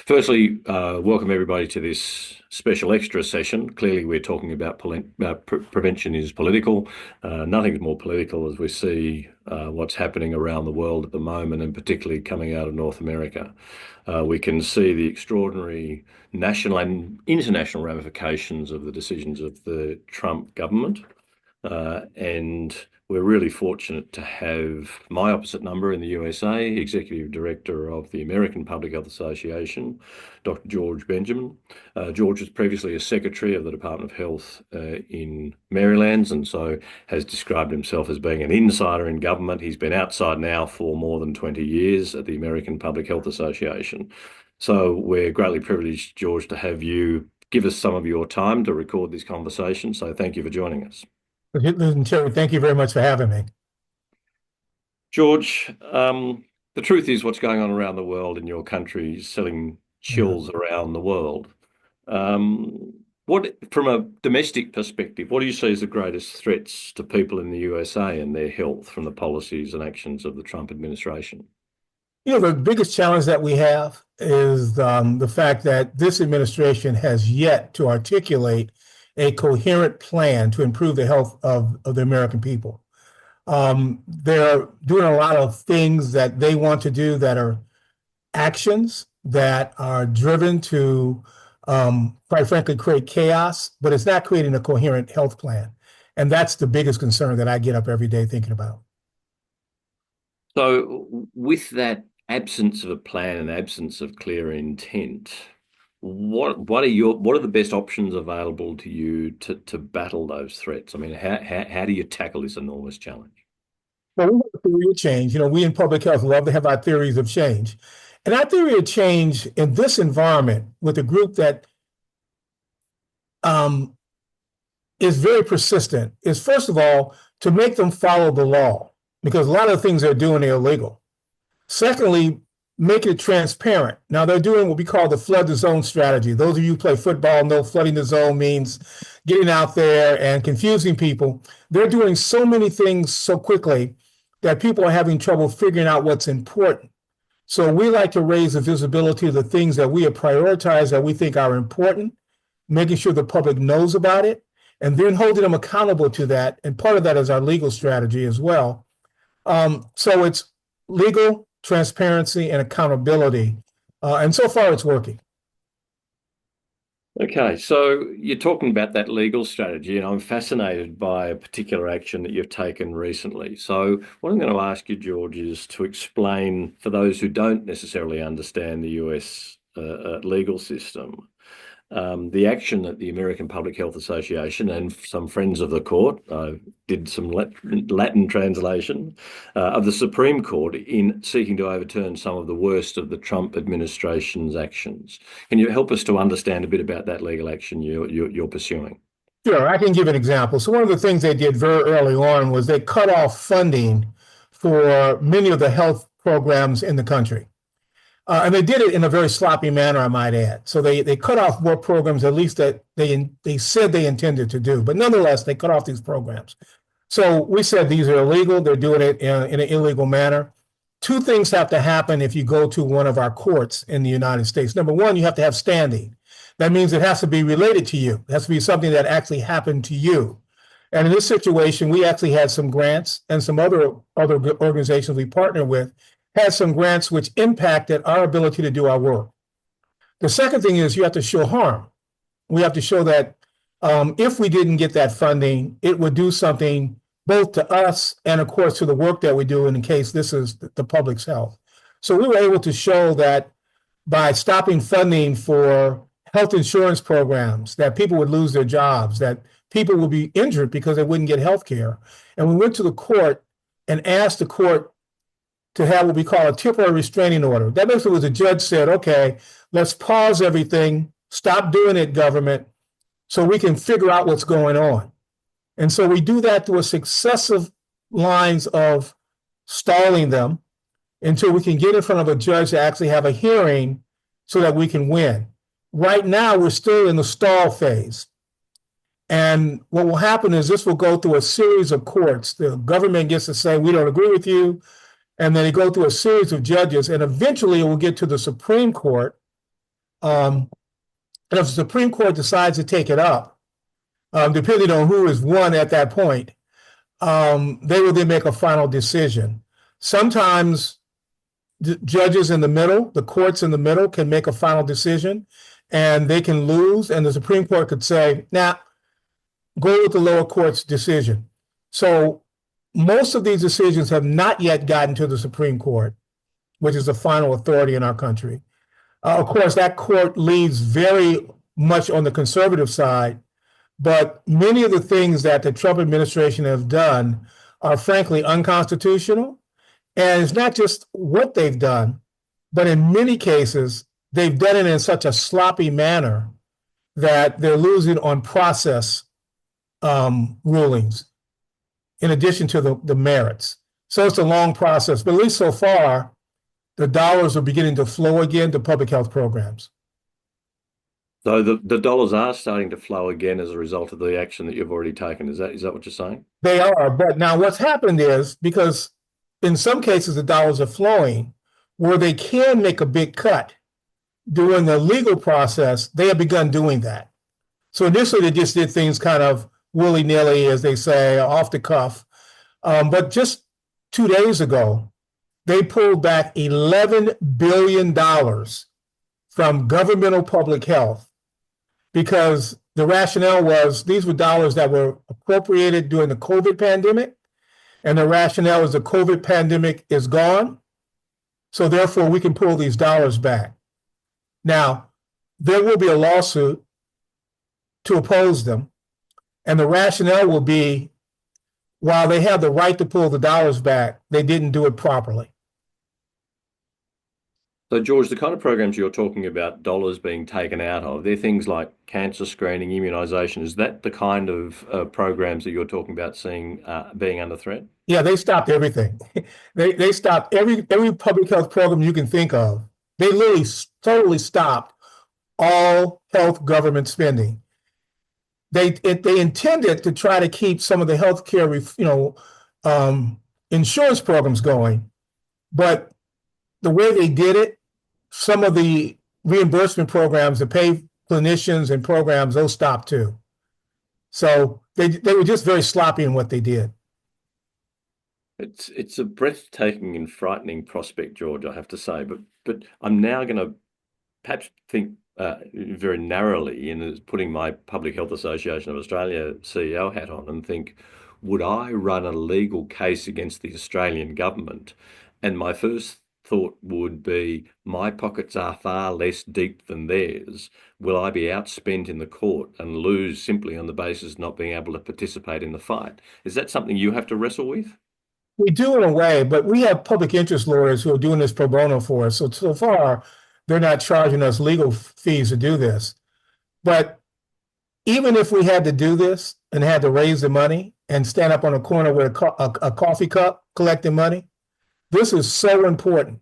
Firstly, welcome everybody to this special extra session. Clearly, we're talking about prevention is political. Nothing's more political as we see what's happening around the world at the moment, and particularly coming out of North America. We can see the extraordinary national and international ramifications of the decisions of the Trump government. And we're really fortunate to have my opposite number in the USA, Executive Director of the American Public Health Association, Dr. George Benjamin. George was previously a Secretary of the Department of Health in Maryland, and so has described himself as being an insider in government. He's been outside now for more than 20 years at the American Public Health Association. So we're greatly privileged, George, to have you give us some of your time to record this conversation. So thank you for joining us. Terry, thank you very much for having me. George, the truth is what's going on around the world in your country is selling chills around the world. From a domestic perspective, what do you see as the greatest threats to people in the USA and their health from the policies and actions of the Trump administration? The biggest challenge that we have is the fact that this administration has yet to articulate a coherent plan to improve the health of the American people. They're doing a lot of things that they want to do that are actions that are driven to, quite frankly, create chaos, but it's not creating a coherent health plan. And that's the biggest concern that I get up every day thinking about. So with that absence of a plan and absence of clear intent, what are the best options available to you to battle those threats? I mean, how do you tackle this enormous challenge? Well, we have a theory of change. We in public health love to have our theories of change. And our theory of change in this environment with a group that is very persistent is, first of all, to make them follow the law, because a lot of the things they're doing are illegal. Secondly, make it transparent. Now, they're doing what we call the flood the zone strategy. Those of you who play football know flooding the zone means getting out there and confusing people. They're doing so many things so quickly that people are having trouble figuring out what's important. So we like to raise the visibility of the things that we have prioritized that we think are important, making sure the public knows about it, and then holding them accountable to that. And part of that is our legal strategy as well. So it's legal, transparency, and accountability. And so far, it's working. Okay, so you're talking about that legal strategy, and I'm fascinated by a particular action that you've taken recently. So what I'm going to ask you, George, is to explain, for those who don't necessarily understand the US legal system, the action that the American Public Health Association and some friends of the court did some Latin translation of the Supreme Court in seeking to overturn some of the worst of the Trump administration's actions. Can you help us to understand a bit about that legal action you're pursuing? Sure, I can give an example. So one of the things they did very early on was they cut off funding for many of the health programs in the country. And they did it in a very sloppy manner, I might add. So they cut off more programs, at least that they said they intended to do. But nonetheless, they cut off these programs. So we said these are illegal. They're doing it in an illegal manner. Two things have to happen if you go to one of our courts in the United States. Number one, you have to have standing. That means it has to be related to you. It has to be something that actually happened to you. And in this situation, we actually had some grants, and some other organizations we partner with had some grants which impacted our ability to do our work. The second thing is you have to show harm. We have to show that if we didn't get that funding, it would do something both to us and, of course, to the work that we do in case this is the public's health. So we were able to show that by stopping funding for health insurance programs, that people would lose their jobs, that people would be injured because they wouldn't get health care. And we went to the court and asked the court to have what we call a temporary restraining order. That basically was the judge said, okay, let's pause everything, stop doing it, government, so we can figure out what's going on. And so we do that through a successive lines of stalling them until we can get in front of a judge to actually have a hearing so that we can win. Right now, we're still in the stall phase. And what will happen is this will go through a series of courts. The government gets to say, we don't agree with you. And then they go through a series of judges, and eventually it will get to the Supreme Court. And if the Supreme Court decides to take it up, depending on who is won at that point, they will then make a final decision. Sometimes judges in the middle, the courts in the middle, can make a final decision, and they can lose, and the Supreme Court could say, "Nah, go with the lower court's decision." So most of these decisions have not yet gotten to the Supreme Court, which is the final authority in our country. Of course, that court leads very much on the conservative side, but many of the things that the Trump administration has done are frankly unconstitutional. And it's not just what they've done, but in many cases, they've done it in such a sloppy manner that they're losing on process rulings, in addition to the merits. So it's a long process, but at least so far, the dollars are beginning to flow again to public health programs. So the dollars are starting to flow again as a result of the action that you've already taken. Is that what you're saying? They are, but now what's happened is, because in some cases the dollars are flowing, where they can make a big cut during the legal process, they have begun doing that. So initially they just did things kind of willy-nilly, as they say, off the cuff. But just 2 days ago, they pulled back $11 billion from governmental public health, because the rationale was these were dollars that were appropriated during the COVID pandemic, and the rationale is the COVID pandemic is gone, so therefore we can pull these dollars back. Now, there will be a lawsuit to oppose them, and the rationale will be, while they have the right to pull the dollars back, they didn't do it properly. So, George, the kind of programs you're talking about, dollars being taken out of, they're things like cancer screening, immunisation. Is that the kind of programs that you're talking about seeing being under threat? Yeah, they stopped everything. They stopped every public health program you can think of. They literally totally stopped all health government spending. They intended to try to keep some of the healthcare, insurance programs going, but the way they did it, some of the reimbursement programs that pay clinicians and programs, those stopped too. So they were just very sloppy in what they did. It's a breathtaking and frightening prospect, George, I have to say. But I'm now going to perhaps think very narrowly in putting my Public Health Association of Australia CEO hat on and think, would I run a legal case against the Australian government? And my first thought would be, my pockets are far less deep than theirs. Will I be outspent in the court and lose simply on the basis of not being able to participate in the fight? Is that something you have to wrestle with? We do in a way, but we have public interest lawyers who are doing this pro bono for us. So far, they're not charging us legal fees to do this. But even if we had to do this and had to raise the money and stand up on a corner with a coffee cup collecting money, this is so important.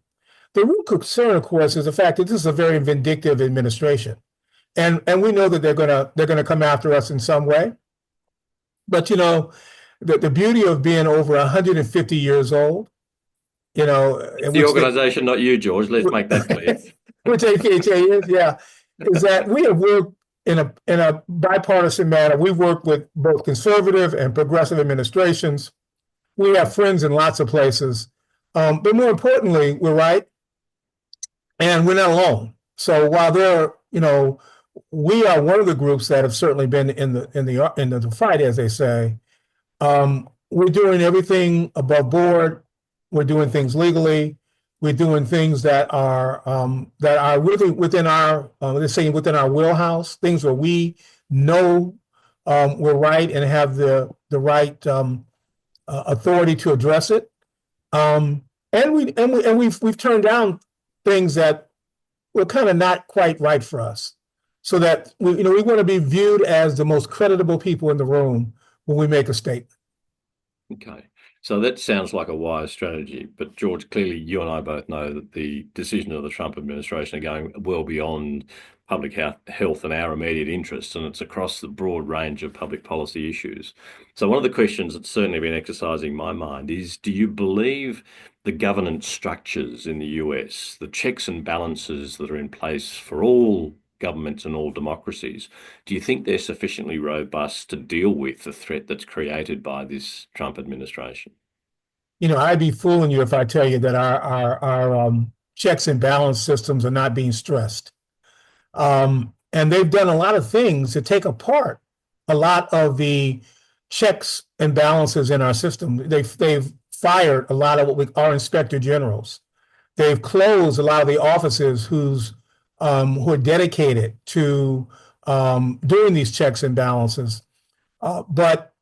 The real concern, of course, is the fact that this is a very vindictive administration, and we know that they're gonna come after us in some way. But the beauty of being over 150 years old, The organization, not you, George. Let's make that clear. Which APHA is, yeah, is that we have worked in a bipartisan manner. We've worked with both conservative and progressive administrations. We have friends in lots of places. But more importantly, we're right, and we're not alone. So while we are one of the groups that have certainly been in the fight, as they say. We're doing everything above board. We're doing things legally. We're doing things that are really within our within our wheelhouse. Things where we know we're right and have the right authority to address it. And we've turned down things that were kind of not quite right for us, so that we want to be viewed as the most creditable people in the room when we make a statement. Okay. So that sounds like a wise strategy. But George, clearly you and I both know that the decision of the Trump administration are going well beyond public health and our immediate interests, and it's across the broad range of public policy issues. So one of the questions that's certainly been exercising my mind is, do you believe the governance structures in the US, the checks and balances that are in place for all governments and all democracies, do you think they're sufficiently robust to deal with the threat that's created by this Trump administration? I'd be fooling you if I tell you that our checks and balance systems are not being stressed. And they've done a lot of things to take apart a lot of the checks and balances in our system. They've fired a lot of our inspector generals. They've closed a lot of the offices who are dedicated to doing these checks and balances. But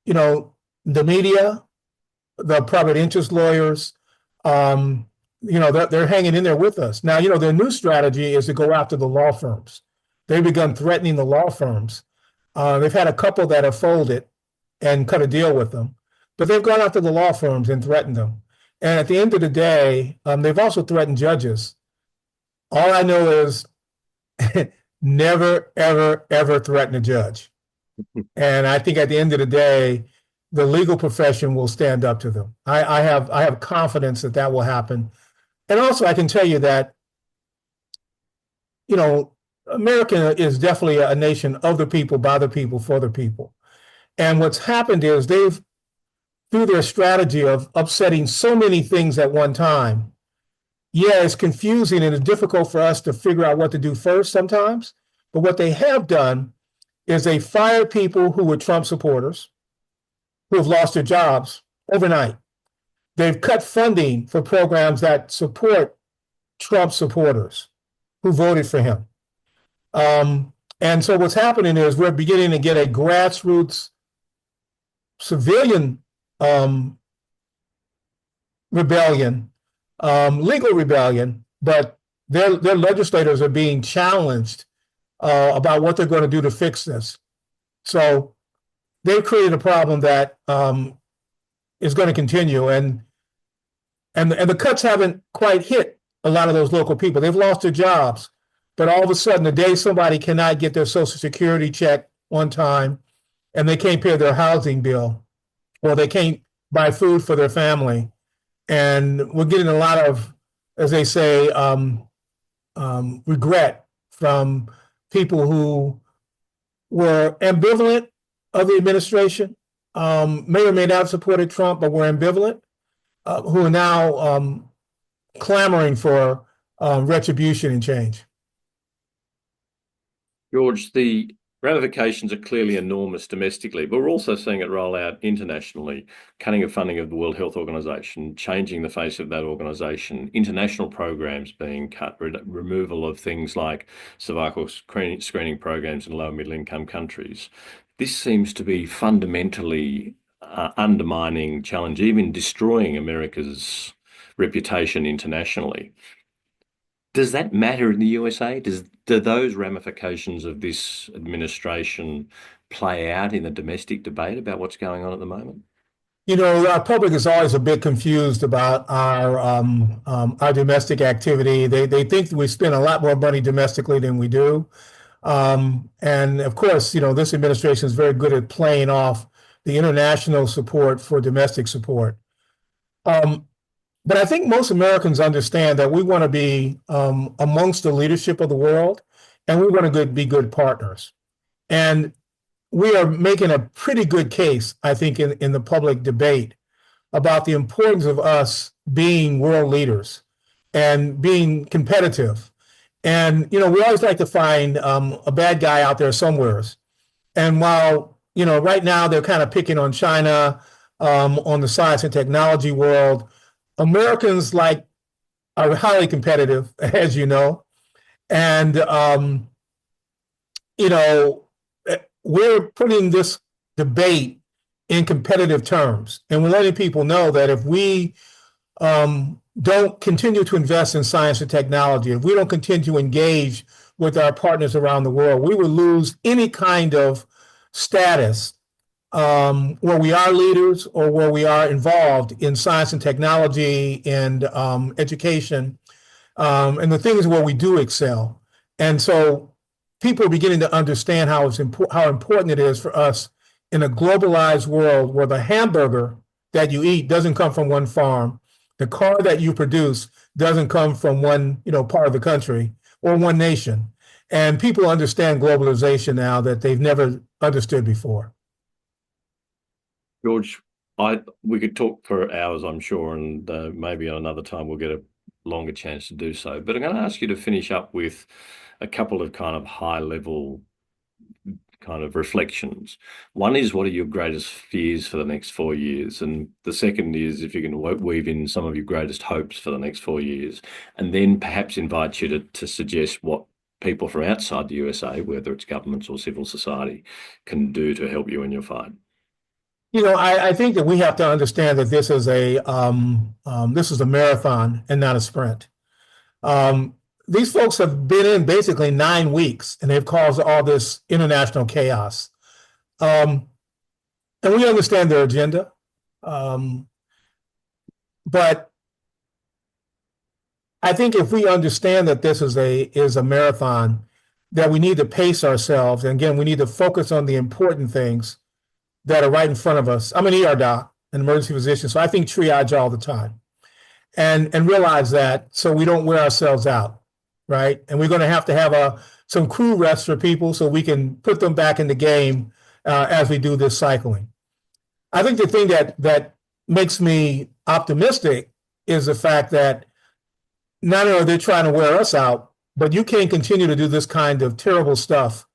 the media, the private interest lawyers, they're hanging in there with us. Now, their new strategy is to go after the law firms. They've begun threatening the law firms. They've had a couple that have folded and cut a deal with them, but they've gone after the law firms and threatened them. And at the end of the day, they've also threatened judges. All I know is never, ever, ever threaten a judge. And I think at the end of the day, the legal profession will stand up to them. I have confidence that that will happen. And also, I can tell you that, America is definitely a nation of the people, by the people, for the people. And what's happened is through their strategy of upsetting so many things at one time, yeah, it's confusing and it's difficult for us to figure out what to do first sometimes. But what they have done is they fired people who were Trump supporters, who have lost their jobs overnight. They've cut funding for programs that support Trump supporters who voted for him. And so what's happening is we're beginning to get a grassroots civilian rebellion, legal rebellion, but their legislators are being challenged about what they're going to do to fix this. So they've created a problem that is going to continue, and the cuts haven't quite hit a lot of those local people. They've lost their jobs, but all of a sudden, the day somebody cannot get their Social Security check on time, and they can't pay their housing bill, or they can't buy food for their family, and we're getting a lot of, as they say, regret from people who were ambivalent of the administration, may or may not have supported Trump, but were ambivalent, who are now clamoring for retribution and change. George, the ramifications are clearly enormous domestically, but we're also seeing it roll out internationally. Cutting of funding of the World Health Organization, changing the face of that organization, international programs being cut, removal of things like cervical screening programs in low and middle income countries. This seems to be fundamentally undermining, challenge, even destroying America's reputation internationally. Does that matter in the USA? Do those ramifications of this administration play out in the domestic debate about what's going on at the moment? Our public is always a bit confused about our domestic activity. They think that we spend a lot more money domestically than we do. And of course, this administration is very good at playing off the international support for domestic support. But I think most Americans understand that we want to be amongst the leadership of the world, and we want to be good partners. And we are making a pretty good case, I think, in the public debate about the importance of us being world leaders and being competitive. And, we always like to find a bad guy out there somewheres. And while, right now they're kind of picking on China, on the science and technology world, Americans are highly competitive, as you know. And, we're putting this debate in competitive terms. And we're letting people know that if we don't continue to invest in science and technology, if we don't continue to engage with our partners around the world, we will lose any kind of status where we are leaders or where we are involved in science and technology and education, and the things where we do excel. And so people are beginning to understand how important it is for us in a globalized world where the hamburger that you eat doesn't come from one farm, the car that you produce doesn't come from one part of the country or one nation. And people understand globalization now that they've never understood before. George, we could talk for hours, I'm sure, and maybe on another time we'll get a longer chance to do so. But I'm going to ask you to finish up with a couple of kind of high level kind of reflections. One is, what are your greatest fears for the next 4 years? And the second is, if you can weave in some of your greatest hopes for the next 4 years, and then perhaps invite you to suggest what people from outside the USA, whether it's governments or civil society, can do to help you in your fight. I think that we have to understand that this is a marathon and not a sprint. These folks have been in basically 9 weeks, and they've caused all this international chaos. And we understand their agenda, but I think if we understand that this is a marathon, that we need to pace ourselves, and again, we need to focus on the important things that are right in front of us. I'm an ER doc, an emergency physician, so I think triage all the time, and realize that so we don't wear ourselves out, right? And we're going to have some crew rest for people so we can put them back in the game as we do this cycling. I think the thing that makes me optimistic is the fact that not only are they trying to wear us out, but you can't continue to do this kind of terrible stuff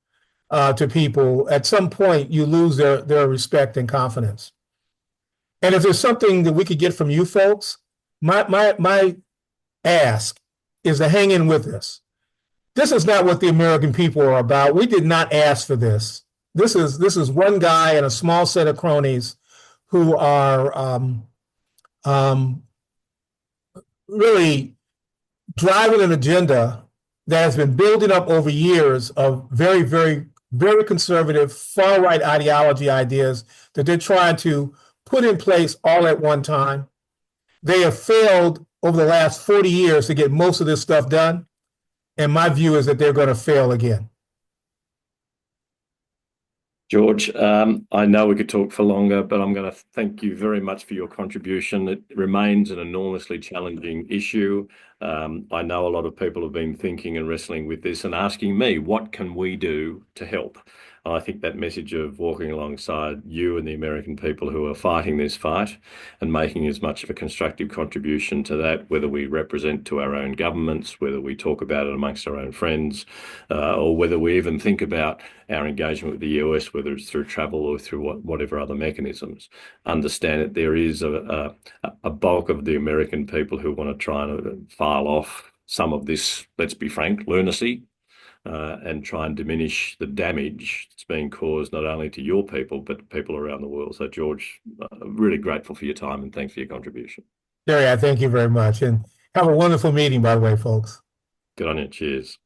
to people. At some point, you lose their respect and confidence. And if there's something that we could get from you folks, my ask is to hang in with us. This is not what the American people are about. We did not ask for this. This is one guy and a small set of cronies who are really driving an agenda that has been building up over years of very, very, very conservative, far-right ideology ideas that they're trying to put in place all at one time. They have failed over the last 40 years to get most of this stuff done. And my view is that they're going to fail again. George, I know we could talk for longer, but I'm going to thank you very much for your contribution. It remains an enormously challenging issue. I know a lot of people have been thinking and wrestling with this and asking me, what can we do to help? I think that message of walking alongside you and the American people who are fighting this fight and making as much of a constructive contribution to that, whether we represent to our own governments, whether we talk about it amongst our own friends, or whether we even think about our engagement with the US, whether it's through travel or through whatever other mechanisms, understand that there is a bulk of the American people who want to try and file off some of this, let's be frank, lunacy, and try and diminish the damage that's being caused not only to your people, but people around the world. So, George, really grateful for your time and thanks for your contribution. Jerry, I thank you very much. And have a wonderful meeting, by the way, folks. Good on you. Cheers.